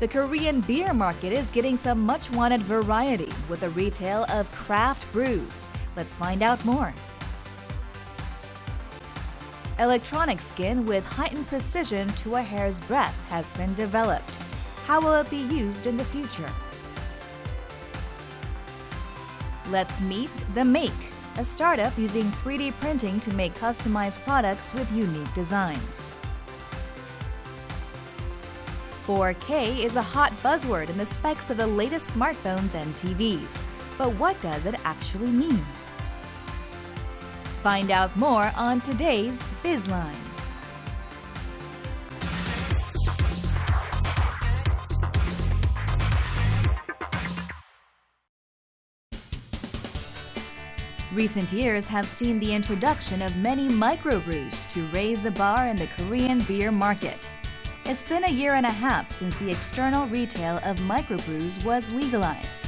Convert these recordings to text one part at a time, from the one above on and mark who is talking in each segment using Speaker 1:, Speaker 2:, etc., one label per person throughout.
Speaker 1: The Korean beer market is getting some much-wanted variety with the retail of craft brews. Let's find out more. Electronic skin with heightened precision to a hair's breadth has been developed. How will it be used in the future? Let's meet The Make, a startup using 3D printing to make customized products with unique designs. 4K is a hot buzzword in the specs of the latest smartphones and TVs. But what does it actually mean? Find out more on today's Bizline. Recent years have seen the introduction of many microbrews to raise the bar in the Korean beer market. It's been a year and a half since the external retail of microbrews was legalized.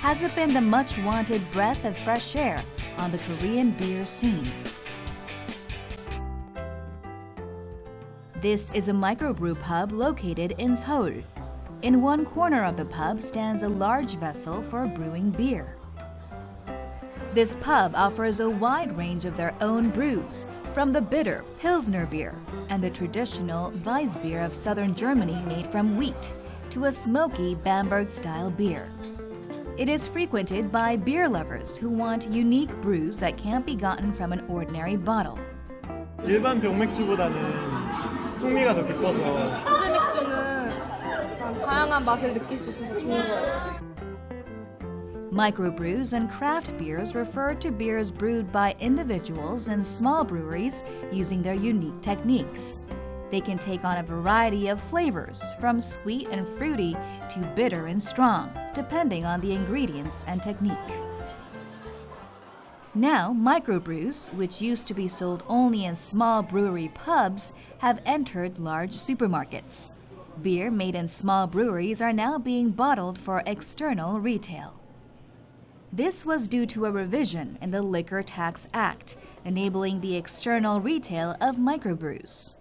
Speaker 1: Has it been the much-wanted breath of fresh air on the Korean beer scene? This is a microbrew pub located in Seoul. In one corner of the pub stands a large vessel for brewing beer. This pub offers a wide range of their own brews, from the bitter Pilsner beer and the traditional Weiss beer of southern Germany made from wheat, to a smoky Bamberg-style beer. It is frequented by beer lovers who want unique brews that can't be gotten from an ordinary bottle.
Speaker 2: 일반 병맥주보다는 풍미가 더 깊어서
Speaker 3: 수제 맥주는 다양한 맛을 느낄 수 있어서 좋은 거예요.
Speaker 1: Microbrews and craft beers refer to beers brewed by individuals in small breweries using their unique techniques. They can take on a variety of flavors, from sweet and fruity to bitter and strong, depending on the ingredients and technique. Now, microbrews, which used to be sold only in small brewery pubs, have entered large supermarkets. Beer made in small breweries are now being bottled for external retail. This was due to a revision in the Liquor Tax Act, enabling the external retail of microbrews.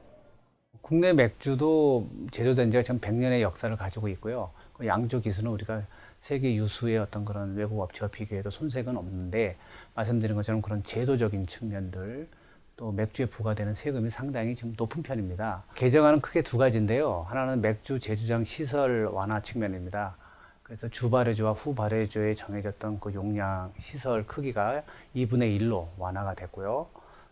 Speaker 4: 국내 맥주도 제조된 지가 지금 100년의 역사를 가지고 있고요. 양조 기술은 우리가 세계 유수의 어떤 그런 외국 업체와 비교해도 손색은 없는데, 말씀드린 것처럼 그런 제도적인 측면들, 또 맥주에 부과되는 세금이 상당히 지금 높은 편입니다. 개정안은 크게 두 가지인데요. 하나는 맥주 제주장 시설 완화 측면입니다. 그래서 주 발효주와 후 발효주에 정해졌던 그 용량 시설 크기가 2분의 1로 완화가 됐고요.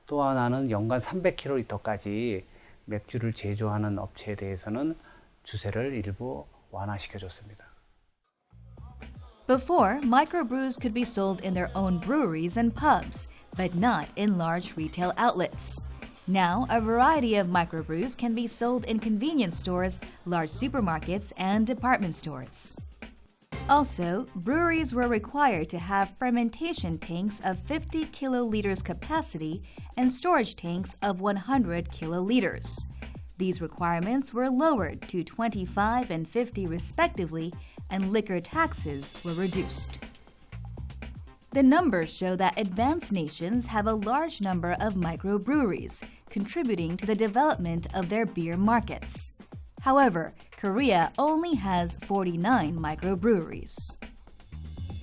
Speaker 4: 또 하나는 연간 300kg까지 맥주를 제조하는 업체에 대해서는 주세를 일부 완화시켜줬습니다.
Speaker 1: Before, microbrews could be sold in their own breweries and pubs, but not in large retail outlets. Now, a variety of microbrews can be sold in convenience stores, large supermarkets, and department stores. Also, breweries were required to have fermentation tanks of 50 kiloliters capacity and storage tanks of 100 kiloliters. These requirements were lowered to 25 and 50 respectively, and liquor taxes were reduced. The numbers show that advanced nations have a large number of microbreweries, contributing to the development of their beer markets. However, Korea only has 49 microbreweries.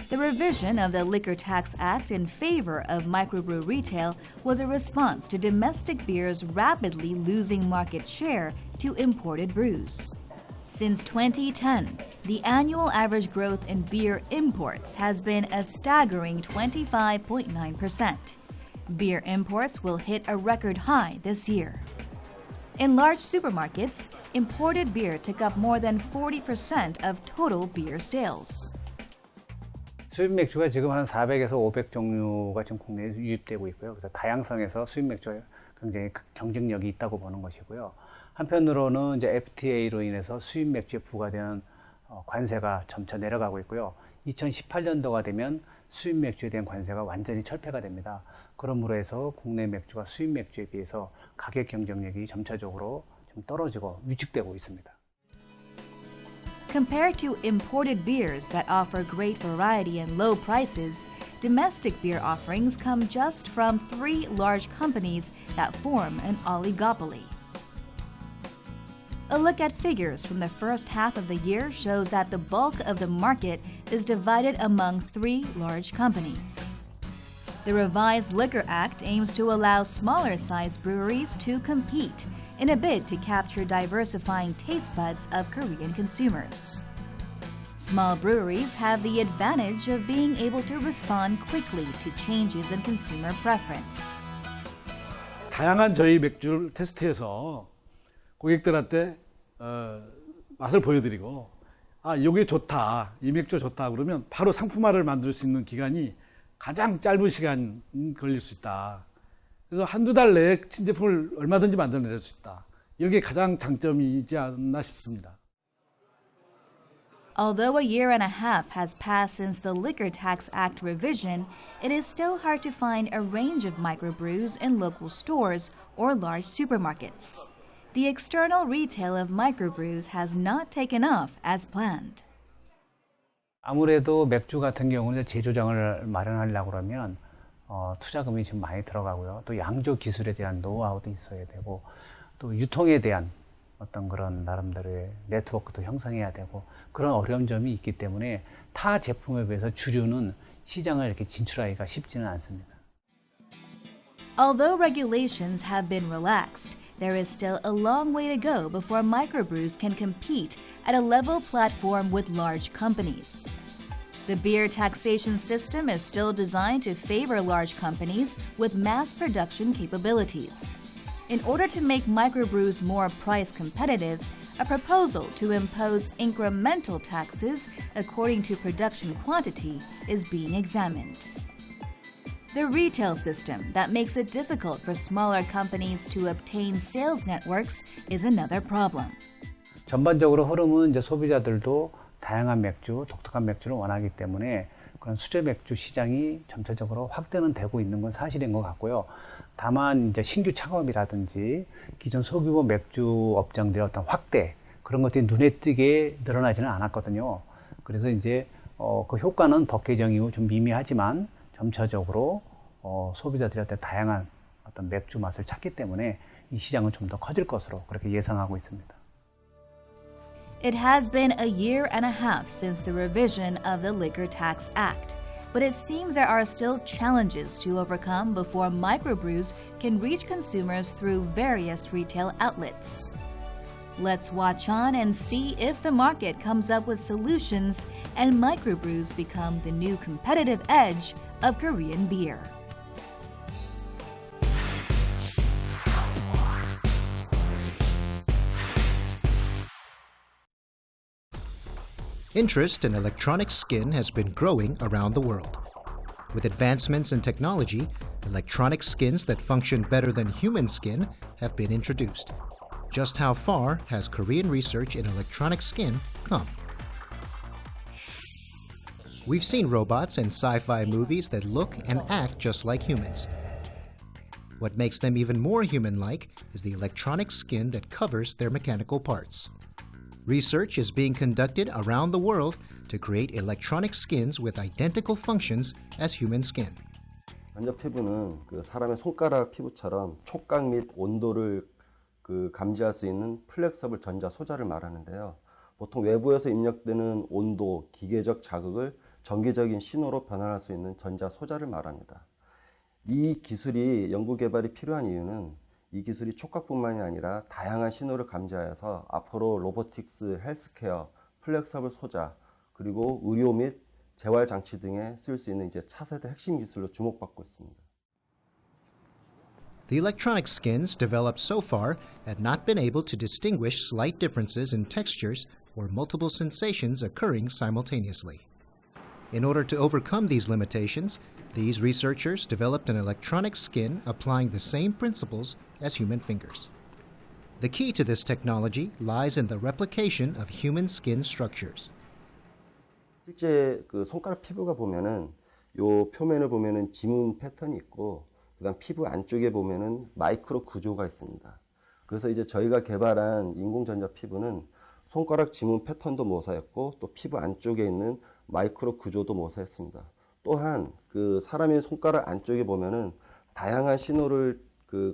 Speaker 1: The revision of the Liquor Tax Act in favor of microbrew retail was a response to domestic beers rapidly losing market share to imported brews. Since 2010, the annual average growth in beer imports has been a staggering 25.9%. Beer imports will hit a record high this year. In large supermarkets, imported beer took up more than 40% of total beer sales.
Speaker 4: 수입 맥주가 지금 한 400에서 500 종류가 지금 국내에 유입되고 있고요. 그래서 다양성에서 수입 맥주가 굉장히 경쟁력이 있다고 보는 것이고요. 한편으로는 이제 FTA로 인해서 수입 맥주에 부과되는 관세가 점차 내려가고 있고요. 2018년도가 되면 수입 맥주에 대한 관세가 완전히 철폐가 됩니다. 그러므로 해서 국내 맥주가 수입 맥주에 비해서 가격 경쟁력이 점차적으로 좀 떨어지고 위축되고 있습니다.
Speaker 1: Compared to imported beers that offer great variety and low prices, domestic beer offerings come just from 3 large companies that form an oligopoly. A look at figures from the first half of the year shows that the bulk of the market is divided among 3 large companies. The revised Liquor Act aims to allow smaller-sized breweries to compete in a bid to capture diversifying taste buds of Korean consumers. Small breweries have the advantage of being able to respond quickly to changes in consumer preference.
Speaker 5: 다양한 저희 맥주를 테스트해서 고객들한테 맛을 보여드리고 이게 좋다, 이 맥주 좋다 그러면 바로 상품화를 만들 수 있는 기간이 가장 짧은 시간 걸릴 수 있다. 그래서 한두 달 내에 신제품을 얼마든지 만들어낼 수 있다. 이게 가장 장점이지 않나 싶습니다.
Speaker 1: Although a year and a half has passed since the Liquor Tax Act revision, it is still hard to find a range of microbrews in local stores or large supermarkets. The external retail of microbrews has not taken off as planned.
Speaker 4: 아무래도 맥주 같은 경우는 제조장을 마련하려고 그러면 투자금이 좀 많이 들어가고요. 또 양조 기술에 대한 노하우도 있어야 되고 또 유통에 대한 어떤 그런 나름대로의 네트워크도 형성해야 되고 그런 어려운 점이 있기 때문에 타 제품에 비해서 주류는 시장을 이렇게 진출하기가 쉽지는 않습니다.
Speaker 1: Although regulations have been relaxed, there is still a long way to go before microbrews can compete at a level platform with large companies. The beer taxation system is still designed to favor large companies with mass production capabilities. In order to make microbrews more price competitive, a proposal to impose incremental taxes according to production quantity is being examined. The retail system that makes it difficult for smaller companies to obtain sales networks is another problem.
Speaker 4: 전반적으로 흐름은 이제 소비자들도 다양한 맥주, 독특한 맥주를 원하기 때문에 그런 수제 맥주 시장이 점차적으로 확대는 되고 있는 건 사실인 것 같고요. 다만 이제 신규 창업이라든지 기존 소규모 맥주 업장들의 어떤 확대 그런 것들이 눈에 띄게 늘어나지는 않았거든요. 그래서 이제 그 효과는 법 개정 이후 좀 미미하지만 점차적으로 소비자들이 어떤 다양한 어떤 맥주 맛을 찾기 때문에 이 시장은 좀 더 커질 것으로 그렇게 예상하고 있습니다.
Speaker 1: It has been a year and a half since the revision of the Liquor Tax Act, but it seems there are still challenges to overcome before microbrews can reach consumers through various retail outlets. Let's watch on and see if the market comes up with solutions and microbrews become the new competitive edge of Korean beer.
Speaker 6: Interest in electronic skin has been growing around the world. With advancements in technology, electronic skins that function better than human skin have been introduced. Just how far has Korean research in electronic skin come? We've seen robots in sci-fi movies that look and act just like humans. What makes them even more human-like is the electronic skin that covers their mechanical parts. Research is being conducted around the world to create electronic skins with identical functions as human skin.
Speaker 7: 전자 피부는 사람의 손가락 피부처럼 촉각 및 온도를 감지할 수 있는 플렉서블 전자 소자를 말하는데요. 보통 외부에서 입력되는 온도, 기계적 자극을 전기적인 신호로 변환할 수 있는 전자 소자를 말합니다. 이 기술이 연구 개발이 필요한 이유는 이 기술이 촉각뿐만이 아니라 다양한 신호를 감지하여서 앞으로 로보틱스, 헬스케어, 플렉서블 소자, 그리고 의료 및 재활 장치 등에 쓰일 수 있는 차세대 핵심 기술로 주목받고 있습니다.
Speaker 6: The electronic skins developed so far had not been able to distinguish slight differences in textures or multiple sensations occurring simultaneously. In order to overcome these limitations, these researchers developed an electronic skin applying the same principles as human fingers. The key to this technology lies in the replication of human skin structures.
Speaker 7: 실제 손가락 피부가 보면은 요 표면을 보면은 지문 패턴이 있고 그다음 피부 안쪽에 보면은 마이크로 구조가 있습니다. 그래서 저희가 개발한 인공전자 피부는 손가락 지문 패턴도 모사했고 또 피부 안쪽에 있는 마이크로 구조도 모사했습니다. 또한 사람의 손가락 안쪽에 보면은 다양한 신호를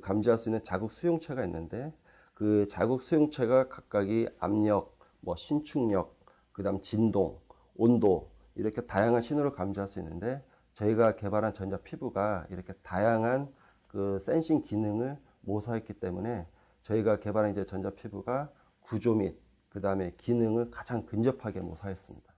Speaker 7: 감지할 수 있는 자극 수용체가 있는데 그 자극 수용체가 각각이 압력, 뭐 신축력, 그다음 진동, 온도 이렇게 다양한 신호를 감지할 수 있는데 저희가 개발한 전자 피부가 이렇게 다양한 그 센싱 기능을 모사했기 때문에 저희가 개발한 이제 전자 피부가 구조 및 그다음에 기능을 가장 근접하게 모사했습니다.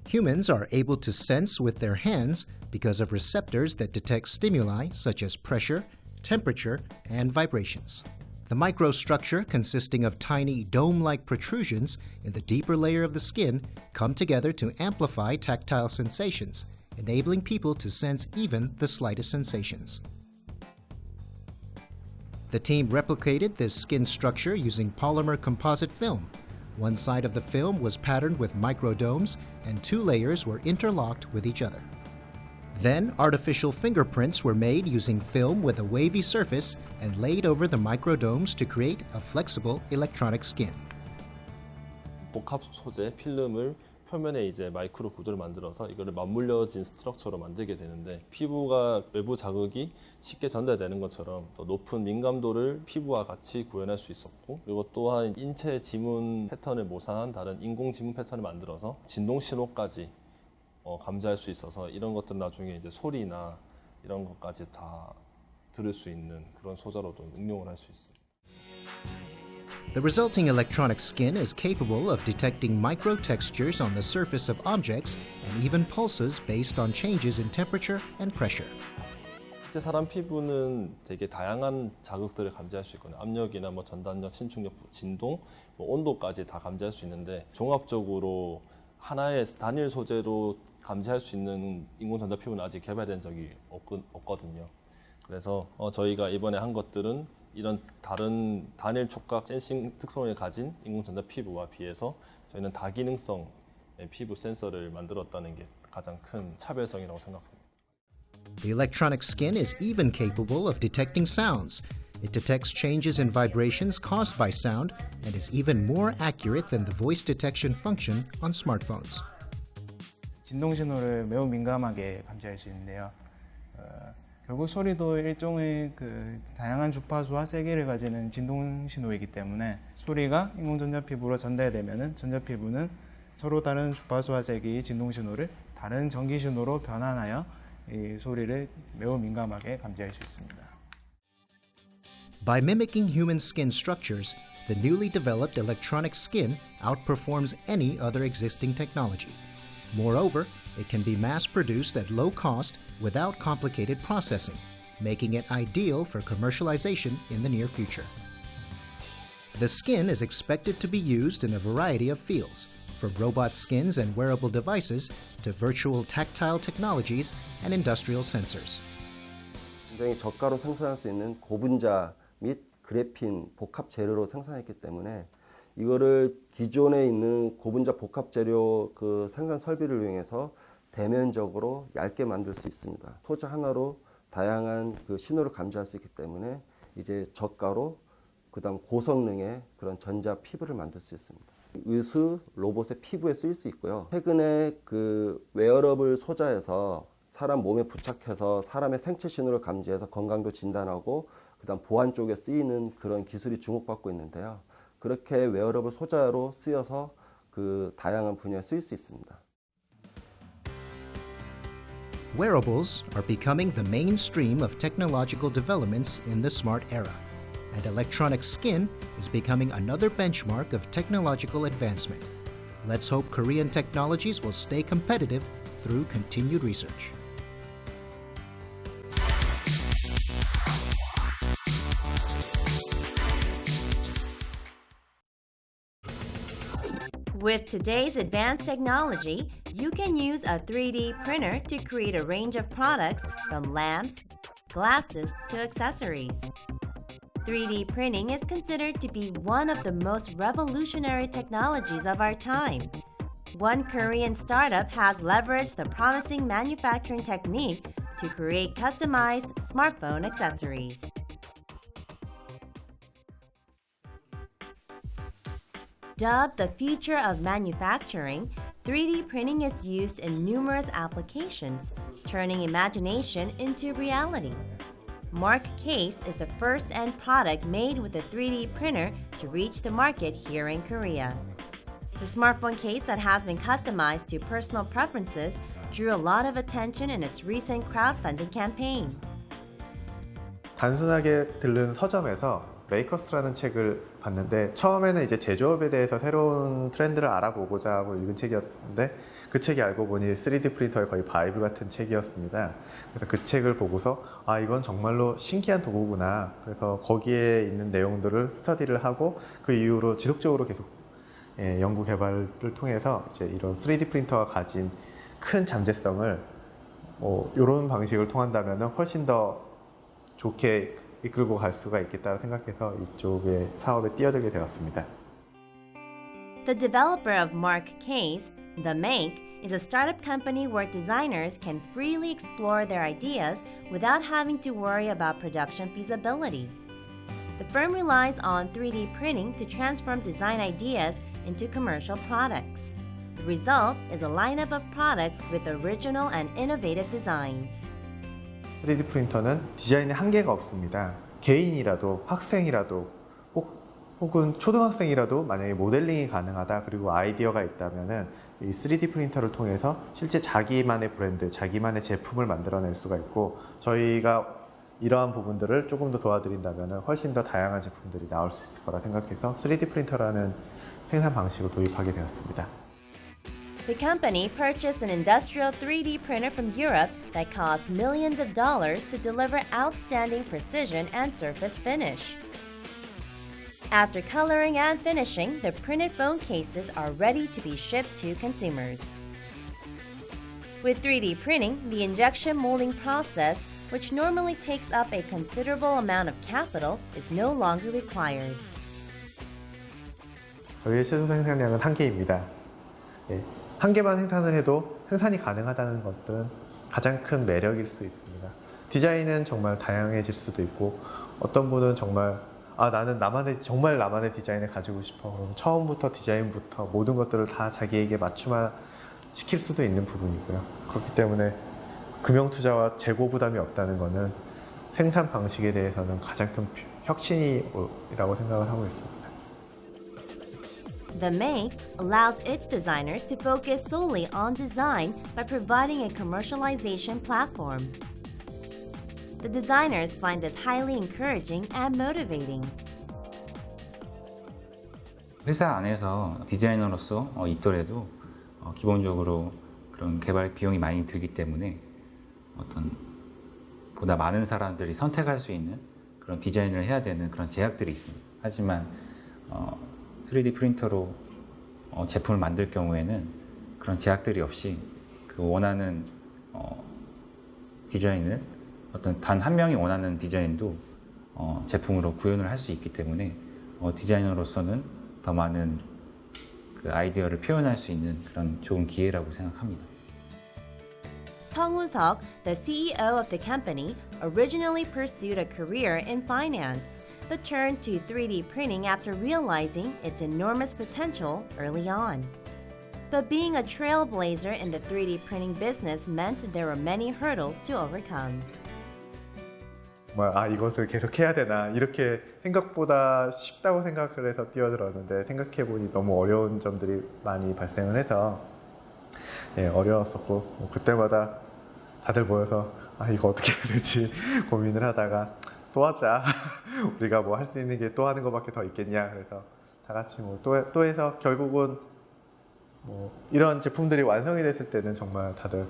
Speaker 6: Humans are able to sense with their hands because of receptors that detect stimuli such as pressure, temperature, and vibrations. The microstructure, consisting of tiny dome-like protrusions in the deeper layer of the skin, come together to amplify tactile sensations, enabling people to sense even the slightest sensations. The team replicated this skin structure using polymer composite film. One side of the film was patterned with microdomes, and 2 layers were interlocked with each other. Then, artificial fingerprints were made using film with a wavy surface and laid over the microdomes to create a flexible electronic skin.
Speaker 8: 복합 소재 필름을 표면에 이제 마이크로 구조를 만들어서 이거를 맞물려진 스트럭처로 만들게 되는데 피부가 외부 자극이 쉽게 전달되는 것처럼 또 높은 민감도를 피부와 같이 구현할 수 있었고 그리고 또한 인체 지문 패턴을 모사한 다른 인공 지문 패턴을 만들어서 진동 신호까지 감지할 수 있어서 이런 것들은 나중에 이제 소리나 이런 것까지 다 들을 수 있는 그런 소재로도 응용을 할 수 있습니다.
Speaker 6: The resulting electronic skin is capable of detecting micro-textures on the surface of objects and even pulses based on changes in temperature and pressure.
Speaker 8: 실제 사람 피부는 되게 다양한 자극들을 감지할 수 있거든요. 압력이나 뭐 전단력, 신축력, 진동, 뭐 온도까지 다 감지할 수 있는데 종합적으로 하나의 단일 소재로 감지할 수 있는 인공전자 피부는 아직 개발된 적이 없거든요. 그래서 저희가 이번에 한 것들은 이런 다른 단일 촉각 센싱 특성을 가진 인공전자 피부와 비해서 저희는 다기능성의 피부 센서를 만들었다는 게 가장 큰 차별성이라고 생각합니다.
Speaker 6: The electronic skin is even capable of detecting sounds. It detects changes in vibrations caused by sound and is even more accurate than the voice detection function on smartphones.
Speaker 9: 진동 신호를 매우 민감하게 감지할 수 있는데요. 결국 소리도 일종의 다양한 주파수와 세기를 가지는 진동 신호이기 때문에 소리가 인공전자 피부로 전달되면은 전자 피부는 서로 다른 주파수와 세기의 진동 신호를 다른 전기 신호로 변환하여 이 소리를 매우 민감하게 감지할 수 있습니다.
Speaker 6: By mimicking human skin structures, the newly developed electronic skin outperforms any other existing technology. Moreover, it can be mass-produced at low cost without complicated processing, making it ideal for commercialization in the near future. The skin is expected to be used in a variety of fields, from robot skins and wearable devices to virtual tactile technologies and industrial sensors.
Speaker 7: 굉장히 저가로 생산할 수 있는 고분자 및 그래핀 복합 재료로 생산했기 때문에 이거를 기존에 있는 고분자 복합 재료 그 생산 설비를 이용해서 대면적으로 얇게 만들 수 있습니다. 소재 하나로 다양한 그 신호를 감지할 수 있기 때문에 이제 저가로 그다음 고성능의 그런 전자 피부를 만들 수 있습니다. 의수 로봇의 피부에 쓰일 수 있고요. 최근에 그 웨어러블 소자에서 사람 몸에 부착해서 사람의 생체 신호를 감지해서 건강도 진단하고 그다음 보안 쪽에 쓰이는 그런 기술이 주목받고 있는데요. 그렇게 웨어러블 소자로 쓰여서 그 다양한 분야에 쓰일 수 있습니다.
Speaker 6: Wearables are becoming the mainstream of technological developments in the smart era, and electronic skin is becoming another benchmark of technological advancement. Let's hope Korean technologies will stay competitive through continued research.
Speaker 10: With today's advanced technology, you can use a 3D printer to create a range of products from lamps, glasses, to accessories. 3D printing is considered to be one of the most revolutionary technologies of our time. One Korean startup has leveraged the promising manufacturing technique to create customized smartphone accessories. Dubbed the future of manufacturing, 3D printing is used in numerous applications, turning imagination into reality. Mark Case is the first end product made with a 3D printer to reach the market here in Korea. The smartphone case that has been customized to personal preferences drew a lot of attention in its recent crowdfunding campaign.
Speaker 11: 단순하게 들른 서점에서 메이커스라는 책을 봤는데 처음에는 이제 제조업에 대해서 새로운 트렌드를 알아보고자 하고 읽은 책이었는데 그 책이 알고 보니 3D 프린터의 거의 바이블 같은 책이었습니다. 그래서 그 책을 보고서 아 이건 정말로 신기한 도구구나. 그래서 거기에 있는 내용들을 스터디를 하고 그 이후로 지속적으로 계속 연구 개발을 통해서 이제 이런 3D 프린터가 가진 큰 잠재성을 이런 방식을 통한다면 훨씬 더 좋게 이끌고 갈 수가 있겠다고 생각해서 이쪽의 사업에 뛰어들게 되었습니다.
Speaker 10: The developer of Mark Case, The Make, is a startup company where designers can freely explore their ideas without having to worry about production feasibility. The firm relies on 3D printing to transform design ideas into commercial products. The result is a lineup of products with original and innovative designs.
Speaker 11: 3D 프린터는 디자인에 한계가 없습니다. 개인이라도 학생이라도 혹은 초등학생이라도 만약에 모델링이 가능하다 그리고 아이디어가 있다면은 이 3D 프린터를 통해서 실제 자기만의 브랜드, 자기만의 제품을 만들어낼 수가 있고 저희가 이러한 부분들을 조금 더 도와드린다면 훨씬 더 다양한 제품들이 나올 수 있을 거라 생각해서 3D 프린터라는 생산 방식을 도입하게 되었습니다.
Speaker 10: The company purchased an industrial 3D printer from Europe that cost millions of dollars to deliver outstanding precision and surface finish. After coloring and finishing, the printed phone cases are ready to be shipped to consumers. With 3D printing, the injection molding process, which normally takes up a considerable amount of capital, is no longer required.
Speaker 11: 저희의 최소 생산량은 1개입니다. 한 개만 생산을 해도 생산이 가능하다는 것들은 가장 큰 매력일 수 있습니다. 디자인은 정말 다양해질 수도 있고 어떤 분은 정말 나는 정말 나만의 디자인을 가지고 싶어. 그럼 처음부터 디자인부터 모든 것들을 다 자기에게 맞춤화 시킬 수도 있는 부분이고요. 그렇기 때문에 금융 투자와 재고 부담이 없다는 것은 생산 방식에 대해서는 가장 큰 혁신이라고 생각을 하고 있습니다.
Speaker 10: The Make allows its designers to focus solely on design by providing a commercialization platform. The designers find this highly encouraging and motivating.
Speaker 12: 회사 안에서 디자이너로서 있더라도 기본적으로 그런 개발 비용이 많이 들기 때문에 보다 많은 사람들이 선택할 수 있는 그런 디자인을 해야 되는 그런 제약들이 있습니다. 하지만 3D 프린터로 제품을 만들 경우에는 그런 제약들이 없이 그 원하는 디자인을 단 한 명이 원하는 디자인도 제품으로 구현을 할 수 있기 때문에 디자이너로서는 더 많은 그 아이디어를 표현할 수 있는 그런 좋은 기회라고 생각합니다.
Speaker 10: Song Woo-seok, the CEO of the company, originally pursued a career in finance, but turned to 3D printing after realizing its enormous potential early on. But being a trailblazer in the 3D printing business meant there were many hurdles to overcome.
Speaker 11: 정말 이것을 계속 해야 되나 이렇게 생각보다 쉽다고 생각을 해서 뛰어들었는데 생각해보니 너무 어려운 점들이 많이 발생을 해서 어려웠었고 그때마다 다들 모여서 이거 어떻게 해야 되지 고민을 하다가 또 하자. 우리가 뭐 할 수 있는 게 또 하는 것밖에 더 있겠냐. 그래서 다 같이 또 해서 결국은 이런 제품들이 완성이 됐을 때는 정말 다들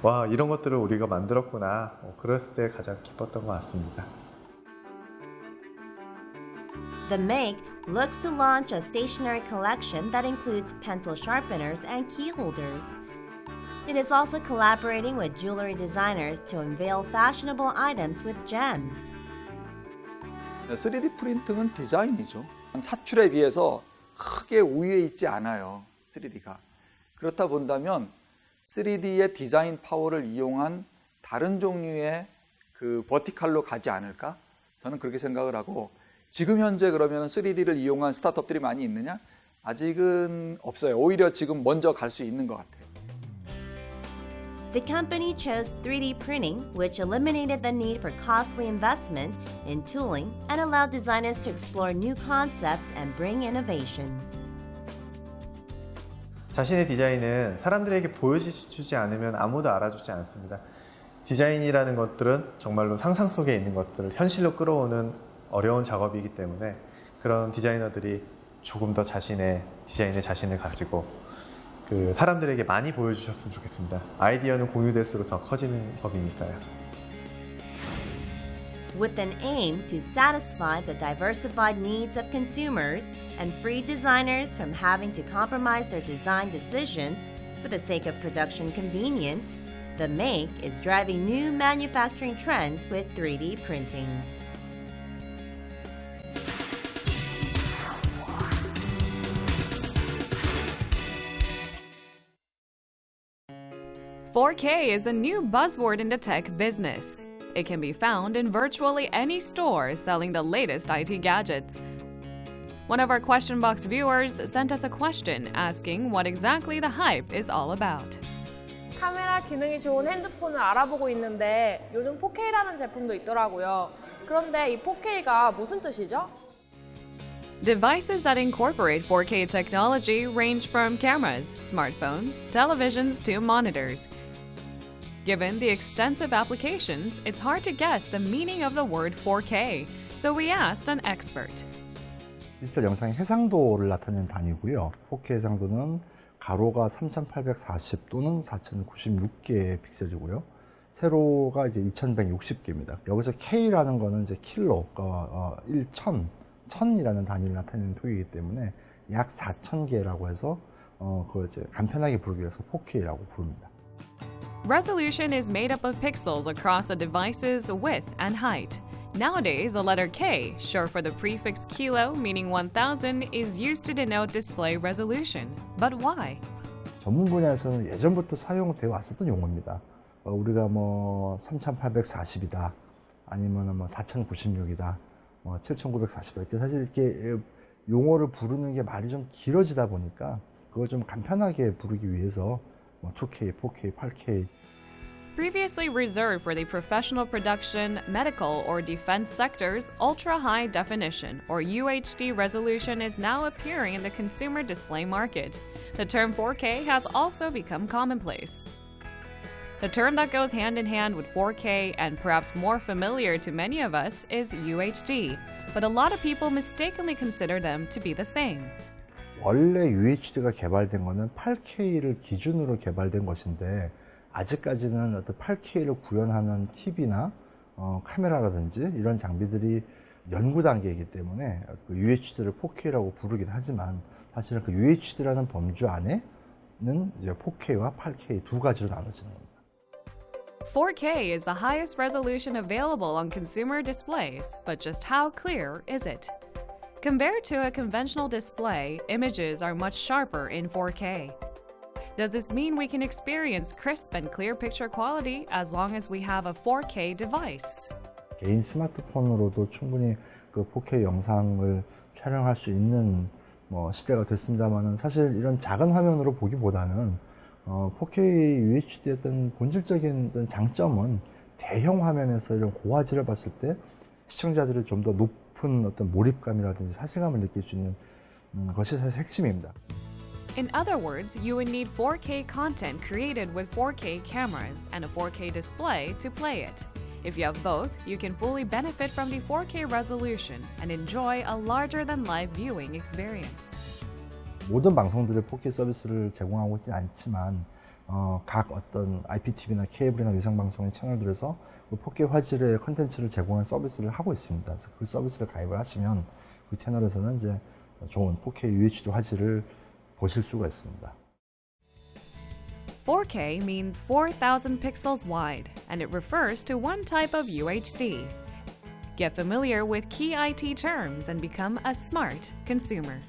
Speaker 11: 와 이런 것들을 우리가 만들었구나. 그랬을 때 가장 기뻤던 것 같습니다.
Speaker 10: The Make looks to launch a stationery collection that includes pencil sharpeners and key holders. It is also collaborating with jewelry designers to unveil fashionable items with gems.
Speaker 13: 3D 프린팅은 디자인이죠. 사출에 비해서 크게 우위에 있지 않아요. 3D가. 그렇다 본다면 3D의 디자인 파워를 이용한 다른 종류의 그 버티칼로 가지 않을까? 저는 그렇게 생각을 하고 지금 현재 그러면 3D를 이용한 스타트업들이 많이 있느냐? 아직은 없어요. 오히려 지금 먼저 갈 수 있는 것 같아요.
Speaker 10: The company chose 3D printing, which eliminated the need for costly investment in tooling and allowed designers to explore new concepts and bring innovation.
Speaker 11: 자신의 디자인은 사람들에게 보여주지 않으면 아무도 알아주지 않습니다. 디자인이라는 것들은 정말로 상상 속에 있는 것들을 현실로 끌어오는 어려운 작업이기 때문에 그런 디자이너들이 조금 더 자신의 디자인의 자신을 가지고 사람들에게 많이 보여주셨으면 좋겠습니다. 아이디어는 공유될수록 더 커지는 법이니까요.
Speaker 10: With an aim to satisfy the diversified needs of consumers and free designers from having to compromise their design decisions for the sake of production convenience, the Make is driving new manufacturing trends with 3D printing.
Speaker 14: "4K is a new buzzword in the tech business. It can be found in virtually any store selling the latest IT gadgets. One of our question box viewers sent us a question asking what exactly the hype is all about.
Speaker 3: 카메라 기능이 좋은 핸드폰을 알아보고 있는데 요즘 4K라는 제품도 있더라고요. 그런데 이 4K가 무슨 뜻이죠?
Speaker 14: Devices that incorporate 4K technology range from cameras, smartphones, televisions to monitors. Given the extensive applications, it's hard to guess the meaning of the word 4K, so we asked an expert.
Speaker 15: 디지털 영상의 해상도를 나타내는 단위고요. 4K 해상도는 가로가 3840 또는 4096개의 픽셀이고요. 세로가 이제 2160개입니다. 여기서 K라는 거는 이제 킬로, 1000이라는 단위를 나타내는 표기이기 때문에 약 4000개라고 해서 그걸 이제 간편하게 부르기 위해서 4K라고 부릅니다.
Speaker 14: Resolution is made up of pixels across a device's width and height. Nowadays, the letter K, short for the prefix kilo, meaning 1000, is used to denote display resolution. But why?
Speaker 15: 전문 분야에서는 예전부터 사용되어 왔었던 용어입니다. 우리가 3840이다, 아니면 4096이다, 7940이다. 이렇게 사실 이렇게 용어를 부르는 게 말이 좀 길어지다 보니까 그걸 좀 간편하게 부르기 위해서 2K, 4K, 8K.
Speaker 14: Previously reserved for the professional production, medical, or defense sectors, ultra-high definition, or UHD resolution is now appearing in the consumer display market. The term 4K has also become commonplace. The term that goes hand in hand with 4K and perhaps more familiar to many of us is UHD, but a lot of people mistakenly consider them to be the same.
Speaker 15: 원래 UHD가 개발된 거는 8K를 기준으로 개발된 것인데 아직까지는 어떤 8K를 구현하는 TV나 카메라라든지 이런 장비들이 연구 단계이기 때문에 그 UHD를 4K라고 부르긴 하지만 사실은 그 UHD라는 범주 안에는 이제 4K와 8K 두 가지로 나눠지는 겁니다.
Speaker 14: 4K is the highest resolution available on consumer displays, but just how clear is it? Compared to a conventional display, images are much sharper in 4K. Does this mean we can experience crisp and clear picture quality as long as we have a 4K device?
Speaker 15: 개인 스마트폰으로도 충분히 그 4K 영상을 촬영할 수 있는 시대가 됐습니다만은 사실 이런 작은 화면으로 보기보다는 4K UHD의 어떤 본질적인 어떤 장점은 대형 화면에서 이런 고화질을 봤을 때 시청자들이 좀 더 높은 어떤 몰입감이라든지 사실감을 느낄 수 있는 것이 사실 핵심입니다.
Speaker 14: In other words, you would need 4K content created with 4K cameras and a 4K display to play it. If you have both, you can fully benefit from the 4K resolution and enjoy a larger-than-life viewing experience.
Speaker 15: 모든 방송들이 4K 서비스를 제공하고 있지 않지만 각 어떤 IPTV나 케이블이나 위성방송의 채널들에서 4K 화질의 콘텐츠를 제공하는 서비스를 하고 있습니다. 그래서 그 서비스를 가입을 하시면 그 채널에서는 이제 좋은 4K UHD 화질을 보실 수가 있습니다.
Speaker 14: 4K means 4,000 pixels wide, and it refers to one type of UHD. Get familiar with key IT terms and become a smart consumer.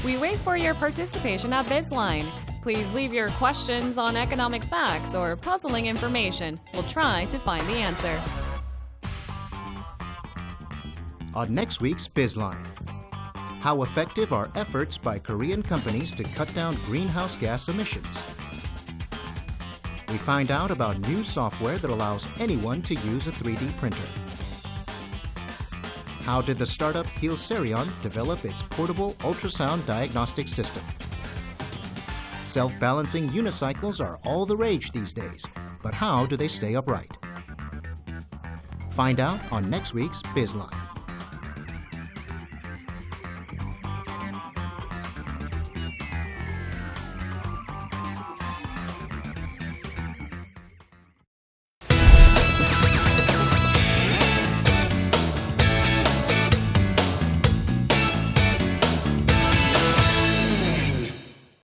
Speaker 14: We wait for your participation at Bizline. Please leave your questions on economic facts or puzzling information. We'll try to find the answer.
Speaker 6: On next week's Bizline. How effective are efforts by Korean companies to cut down greenhouse gas emissions? We find out about new software that allows anyone to use a 3D printer. How did the startup Hilserion develop its portable ultrasound diagnostic system? Self-balancing unicycles are all the rage these days, but how do they stay upright? Find out on next week's Bizline.